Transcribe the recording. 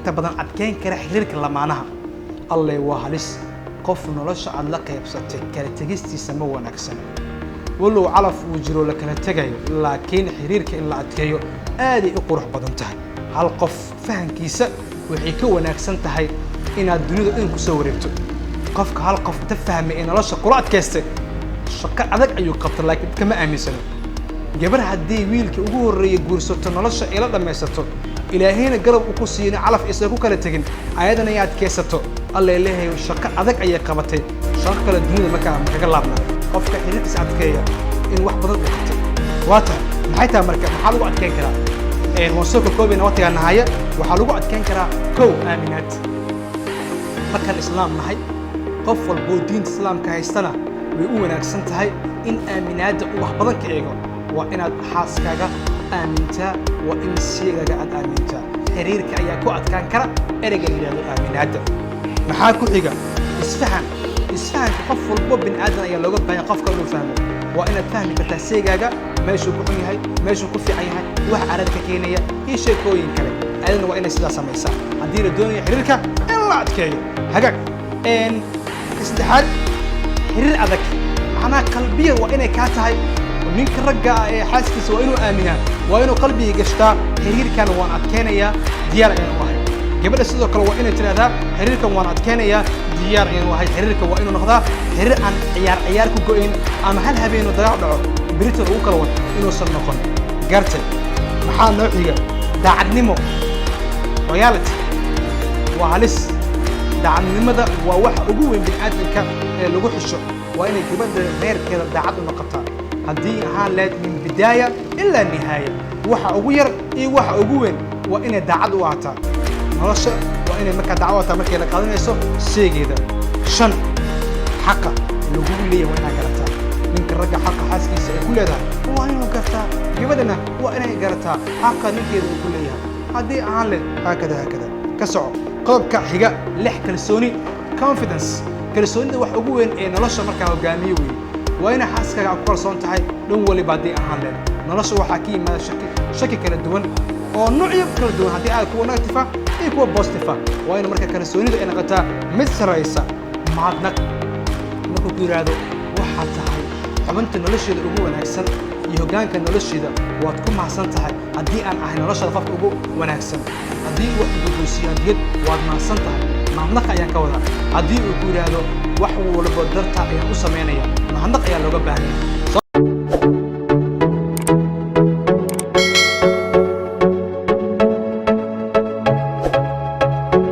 inta badan adkeyn kara xiriirka lamaanaha alle waa halis qof nolosha aad la qaybsatay kala tegistiisa ma wanaagsan walow calaf uu jiro la kala tagayo laakiin xiriirka in la adkeeyo aad ay u qurux badan tahay hal qof fahankiisa waxay ka wanaagsan tahay inaad dunida in ku soo wareegto qofka hal qof tafahmay in nolosha kula adkaystay shaqo adag ayuu qabtay laakiin kama aaminsano gabar haddii wiilka ugu horeeyay guursato nolosha ila dhammaysato ilaahayna garab uu ku siiyay calaf isaga ku kala tagin ayadana ay adkaysato alla ilaahay shaqo adag ayay qabatay shaqo kala dunida markaa kaga laabnaa qofka xiriirkiisa adkeeya in wax badan uu qabtay waata maxay tahay marka maxaa lagu adkeyn karaa وصلك كوبي نواتي النهاية وحلوقه أتكلم كرا كو آمنات مكان الإسلام محي قفل بودين الإسلام كهيستنا ويقول أكسنت هاي إن آمنات وحبضن كإيجو وإن حاسكاجا آمنتا وإن سيجا قد آمنتا حرير كأيكو أتكلم كرا إرجع إلى آمنات محاكو إيجا إسفهان كقفل بوب بن آدم أي لغة بين قف كله فهمه وإن الفهم كتسيجا ماشي كوني هاي ماشي كوفي عي هاي واحد عرض كينية هي شيء كوين كله أيضا وإن سلا سميسا عندي الدنيا حريرك إلا أتكيو هجاك إن استحال حرير أذك أنا قلبي وإن كاتهاي ومن كرجع حاسس وإنه آمنة وإنه قلبي جشتا حرير كان وأنا أتكينية ديار إنه واحد قبل السيد كله وإن تلاذا حرير كان وأنا أتكينية ديار إنه واحد حرير وإنه نخذا حرير عن عيار كوين أما هل هبينه ضياع بريتو وكلون إنه صنفون قرتل محل نوعية دعنمو ريالتي وعلس دعنمو ده وواح أقوى من آدم كان لجوح الشغل وإن كمان غير كذا دعد النقطة هذه حالات من بداية إلا النهاية واح أقوير إيه واح أقوى وإن دعد وعطا هرشة وإن مكان دعوة مكان لقادين يسوع سيجي ده شن حقا لجوه لي وإن قرتها ninka ragga xaq xaaskiisa ay ku leedahay waa inuu gartaa gabadhana waa inay gartaa xaqa ninkeeda uu ku leeyahay haddii aan le hakada ka soco qodobka xiga lix kalsooni confidence kalsoonida wax ugu weyn ee nolosha markaa hogaamiye weeye waa inay xaaskaaga ku kalsoon tahay dhan waliba haddii aan le nolosha waxaa ka yimaada shaki kala duwan oo noocyo kala duwan haddii aad kuwa negative iyo kuwa positive waa in markaa kalsoonida ay noqotaa mid saraysa mahadnaq markuu ku yiraahdo waxaad tahay xubinta nolosheeda ugu wanaagsan iyo hoggaanka nolosheeda waad ku mahadsan tahay haddii aan ahay noloshada qofka ugu wanaagsan haddii wax ugu goosiyo diyad waad mahadsan tahay mahadnaq ayaan ka wadaa haddii uu ku yiraahdo wax walba darta ayaan u sameynaya mahadnaq ayaa looga baahan yahay